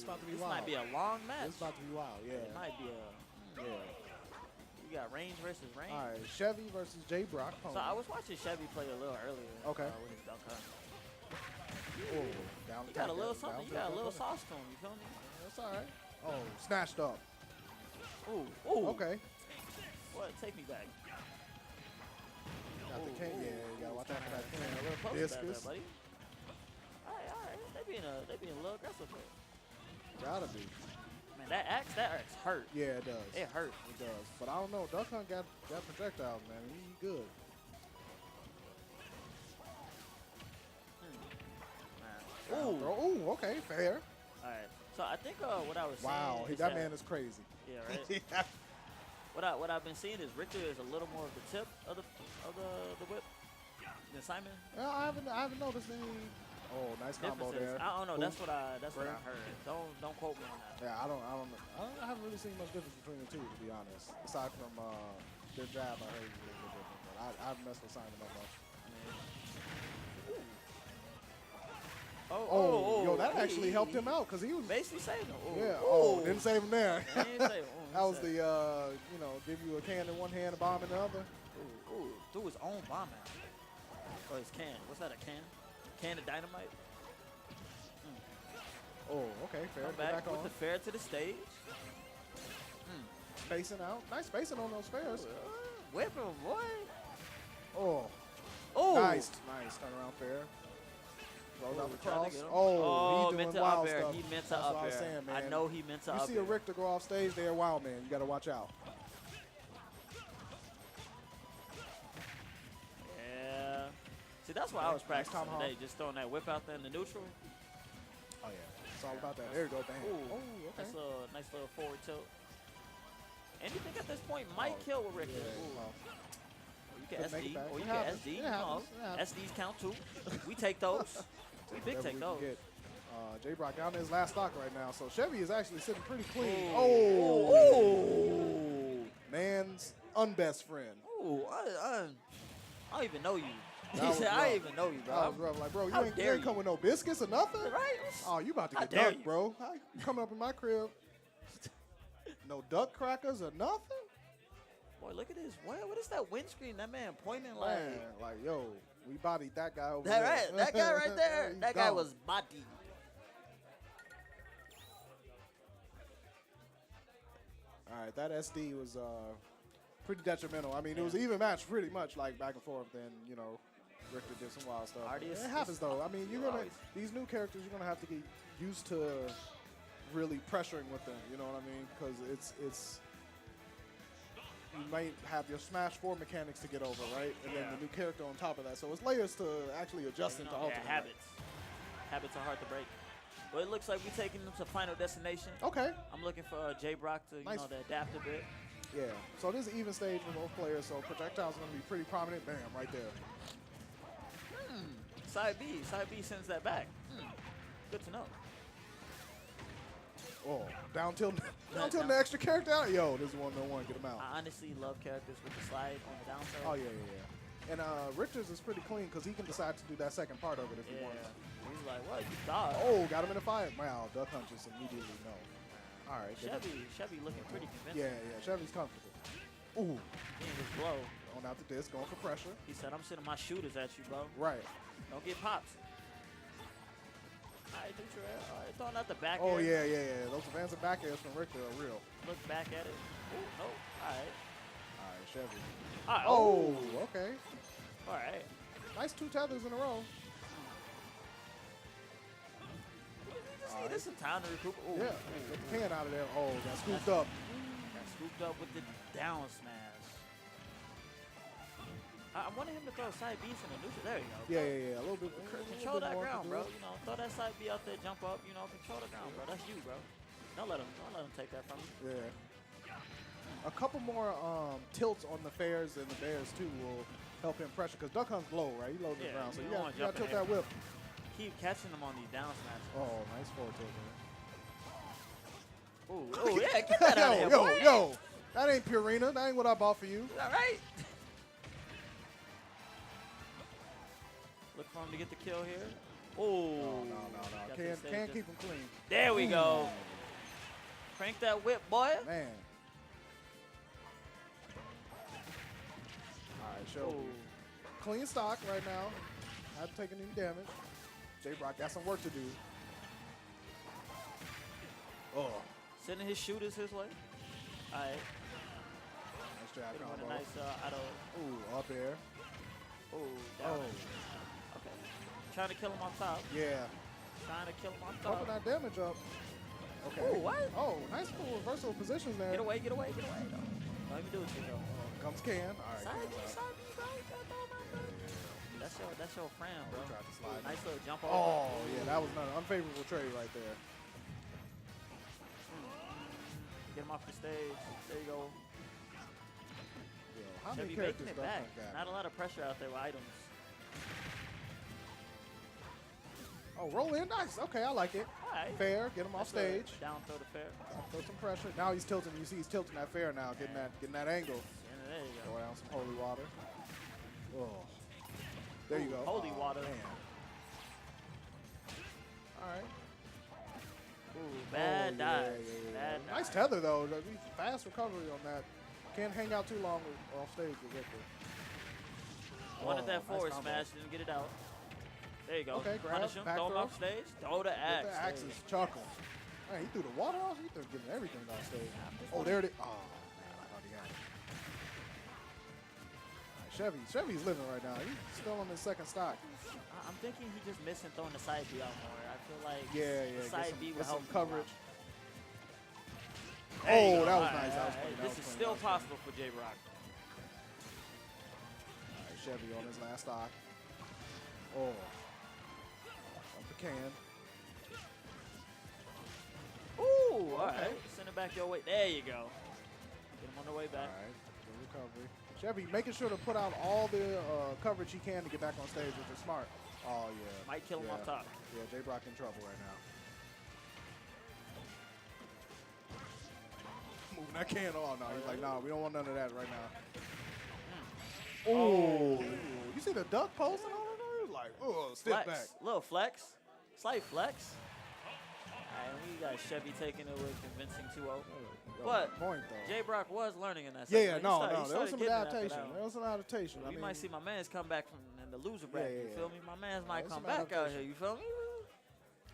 about to be this wild. might be a long match. This about to be wild. Yeah. It might be a. Yeah. You got range versus range. All right, Chevy versus JBrockPony. So I was watching Chevy play a little earlier. Okay. With his dunk hunt. Oh, down You got a little down something. You to got a the little corner. sauce to him. You feel me? That's all right. Oh, snatched up. Ooh. Ooh. Okay. What? Take me back. Got the can. Yeah, you gotta watch out for that A little can. closer back there, Discus. buddy. All right. They being a little aggressive here. Gotta be. Man, that axe hurt. Yeah, it does. It hurt. It does. But I don't know. Duck Hunt got projectiles, man. He good. Ooh. Ooh, okay, fair. All right. So I think what I was saying. Wow, is that man is crazy. Yeah, right. What I've been seeing is Richter is a little more of the tip of the whip than Simon. Well, I haven't noticed any. Oh, nice combo Differences. there. I don't know. That's what I Right. heard. Don't quote me on that. Yeah, I don't know. I haven't really seen much difference between the two, to be honest. Aside from their jab, I heard it was a little bit different. But I haven't messed with Simon that much. Yo, that actually helped him out because he was basically saving him. Ooh. Yeah. Ooh. Oh, didn't save him there. Yeah, he didn't save him. Ooh, That was he the saved give you a can in one hand, a bomb in the other. Ooh, threw his own bomb out. Or his can. What's that? A can? Can of dynamite. Oh, okay, fair. Come Go back back with on. the fair to the stage. Spacing out. Nice spacing on those fairs. Whip him, boy. Oh, Oh, nice turnaround fair. Throws out the trying to cross. get him. Oh, he meant doing to up wild air. stuff. He meant to That's up what I was air. saying, man. I know he meant to You up see a air. Richter go off stage, they're wild, man. You got to watch out. Yeah. See, that's why I was Nice practicing tomahawk. today. Just throwing that whip out there in the neutral. Oh, yeah. It's all about that. There you go, bam. Ooh, Oh, okay. That's a nice little forward tilt. Anything at this point might kill with Richter. Yeah, Ooh. well, You can Couldn't make it SD, back. or you It can happens. SD. It Come on. happens. It happens. SDs count too. We take those. We big whatever take we those. can get. J-Brock down to his last stock right now, so Chevy is actually sitting pretty clean. Ooh. Oh, Ooh. man's unbest friend. Ooh. I don't even know you. He That was said, I rough. don't even know you, bro. That was rough. Like, bro, How you dare ain't come you. with no biscuits or nothing? Right? Oh, you about to How get dare ducked, you. bro. How you coming up in my crib? No duck crackers or nothing? Boy, look at this. What is that windscreen? That man pointing like. Man, like, yo, we bodied that guy over That there. right, that guy right there. He's That guy gone. was body. All right, that SD was pretty detrimental. I mean, it was an even match pretty much, like back and forth. Then, you know, Richter did some wild stuff. Already It is- happens, though. I mean, always- these new characters, you're going to have to get used to really pressuring with them. You know what I mean? Because it's you might have your Smash 4 mechanics to get over, right? And then Yeah. the new character on top of that. So it's layers to actually adjust into Yeah, Ultimate. habits. Habits are hard to break. Well, it looks like we're taking them to Final Destination. Okay. I'm looking for J-Brock to, Nice. to adapt a bit. Yeah. So this is an even stage for both players. So projectiles are going to be pretty prominent. Bam, right there. Side B sends that back. Good to know. Oh, down till the extra character out. Yo, this is 1-on-1. Get him out. I honestly love characters with the slide on the downside. Oh, yeah. And Richter's is pretty clean because he can decide to do that second part of it if he Yeah. wants. He's like, what? You thought? Oh, got him in the fire. Wow, Duck Hunt just immediately no. All right. Chevy looking pretty convincing. Yeah. Chevy's comfortable. Ooh, He didn't just blow. on out the disc, going for pressure. He said, I'm sending my shooters at you, bro. Right. Don't get popped. All right, neutral air. All right, throwing out the back Oh, air. yeah. Those advanced back airs from Richter are real. Look back at it. Ooh, no. All right. All right, Chevy. All right. Oh, okay. All right. Nice 2 tethers in a row. We just needed some time to recoup. Ooh. Yeah. Get the can out of there. Oh, got scooped up. Got scooped up with the down smash. I wanted him to throw side B's in the neutral. There you go. Yeah. A little bit. Control that ground, bro. You know, throw that side B out there, jump up. You know, control the ground, bro. That's you, bro. Don't let him take that from you. Yeah. A couple more tilts on the fairs and the bears too will help him pressure because Duck Hunt's low, right? He low to the Yeah, ground, so you you don't got wanna to jump tilt in that whip. Keep catching them on these down smashes. Oh, nice forward tilt. Ooh, yeah, get that out of here, boy. Yo, that ain't Purina. That ain't what I bought for you. All right. Look for him to get the kill here. Oh, no. Can't keep him clean. There we go. Crank that whip, boy. Man. All right, Shelby. Clean stock right now. Not taking any damage. JBrock got some work to do. Oh. Sending his shooters his way. All right. Nice jab Hit him with combo. a nice auto. Ooh, up air. Ooh, down. Okay. Trying to kill him on top. Yeah. Trying to kill him on top. Bumping that damage up. Okay. Ooh, what? Oh, nice little reversal positions there. Get away, get away, get away. Don't even do it to you, though. Comes Can. All right. Side Can's B, out. side B, bro. You gotta throw him out there. That's your friend, bro. Tried to slide. Nice little jump over. Oh, yeah, that was an unfavorable trade right there. Get him off the stage. There you go. Yo, how many Shevy characters making it does back. that guy? Not a lot of pressure out there with items. Oh, roll in. Nice. Okay, I like it. All right. Fair. Get him off stage. Down throw the fair. Throw some pressure. Now he's tilting. You see he's tilting that fair now, getting that angle. And there you go. Throw down some holy water. Oh. There you go. Holy water. Man. All right. Ooh, bad dive. Bad Nice dive. tether, though. Fast recovery on that. Can't hang out too long off stage with Richter. Wanted that nice forward combo. smash, didn't get it out. There you go. Okay, grab, Punish him, back throw him throw. off stage, throw the With axe. the axe is chuckle. Man, he threw the water off. He threw giving everything off stage. Oh, there it is. Oh, man, I thought he got it. All right, Chevy's living right now. He's still on his second stock. I'm thinking he just missing throwing the side B out more. I feel like Yeah. the side B will Get help some him coverage. out. There you Oh, go. that was All nice. right, That was all clean. right. That This was is clean. still That was clean. possible for JBrock. All right, Chevy on his last stock. Oh. Up the can. Ooh, all right. Send it back your way. There you go. Get him on the way All back. right. Good recovery. Chevy making sure to put out all the coverage he can to get back on stage, which is smart. Oh, yeah. Might kill him Yeah. off top. Yeah, JBrock in trouble right now. Moving that can. Oh, no. He's like, nah, we don't want none of that right now. Oh. You see the duck posting on it? He was like, oh, step back. Little flex. Slight flex. And we got Chevy taking it with convincing 2-0. But Point, though. JBrock was learning in that Yeah, segment. no. He There was started some getting it after adaptation. that one. There was some adaptation. We might see my man's come back from in the loser bracket. yeah, You feel me? My man's might there's come some back out adaptation. here. You feel me?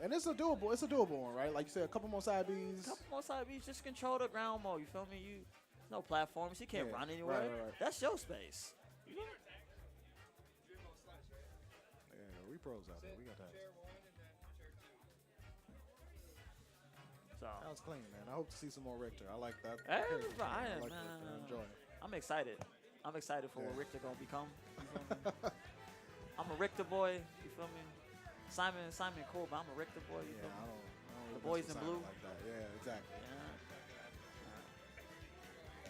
And it's a doable one, right? Like you said, a couple more side Bs. Couple more side beats, just control the ground more. You feel me? There's no platforms. He can't Yeah, run anywhere. right. That's your space. You know? Yeah, we pros out there. We got that. So That was clean, man. I hope to see some more Richter. I like that. Hey, character. but I I am, like Richter. I enjoy it. I'm excited. I'm excited for what Yeah. Richter gonna become. You feel me? I'm a Richter boy. You feel me? Simon cool, but I'm a Richter boy. You Yeah, feel I me? don't The really boys mess in with blue. Simon like that. Yeah, exactly. Yeah.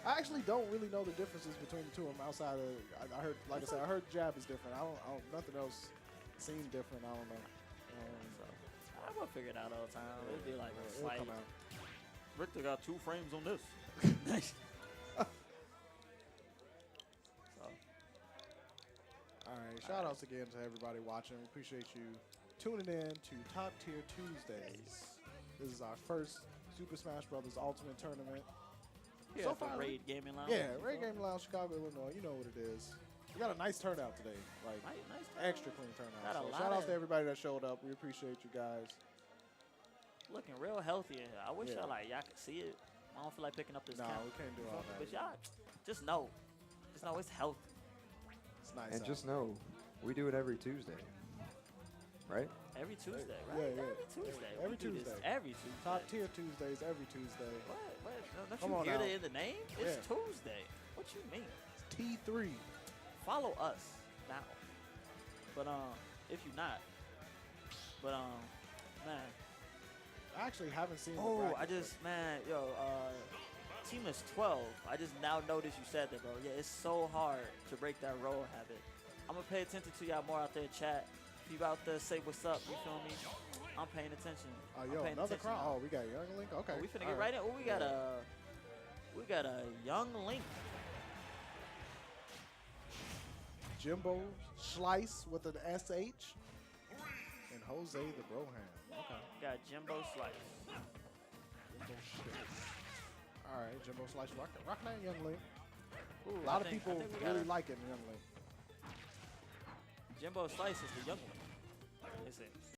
I actually don't really know the differences between the two of them outside of. I heard, like I said, I heard jab is different. I don't nothing else seems different. I don't know. So I will figure it out all the time. It'd be like a It'll slight. come out. Richter got 2 frames on this. Nice. So, All right. Shout outs again to everybody watching. We appreciate you tuning in to Top Tier Tuesdays. This is our first Super Smash Brothers Ultimate Tournament. yeah, So for far, Raid Gaming Lounge. Yeah, Ray Game Lounge, Chicago, Illinois. You know what it is. We got a nice turnout today. Like, Nice. extra clean turnout. Got a So lot shout outs of- to everybody that showed up. We appreciate you guys. Looking real healthy in here. I wish Yeah. y'all could see it. I don't feel like picking up this Nah, camera. we can't do all that. But y'all just know it's healthy. It's nice. And out. just know, we do it every Tuesday, right? Every Tuesday, right? Yeah, yeah. Every Tuesday. Every We do this Tuesday. every Tuesday. Top Tier Tuesdays every Tuesday. What? Don't Come you on hear now. it in the name? It's Yeah. Tuesday. What you mean? T3. Follow us now. But if you're not, man. I actually haven't seen. the Oh, bracket, I just team is 12. I just now noticed you said that, bro. Yeah, it's so hard to break that roll habit. I'm gonna pay attention to y'all more out there, chat. If you out there, say what's up. You feel me? I'm paying attention. Oh, I'm yo, paying another attention crown. now. Oh, we got Young Link. Okay. We finna All get right in. Oh, we got a young Link. Jimbo Slice with an SH. And Jose the Broham. Okay. Got Jimbo Slice. Jimbo Slice. All right, Jimbo Slice. Rock that Young Link. Ooh, A lot of I think people we really gotta- like it, Young Link. Jimbo Slice is the young one. They say.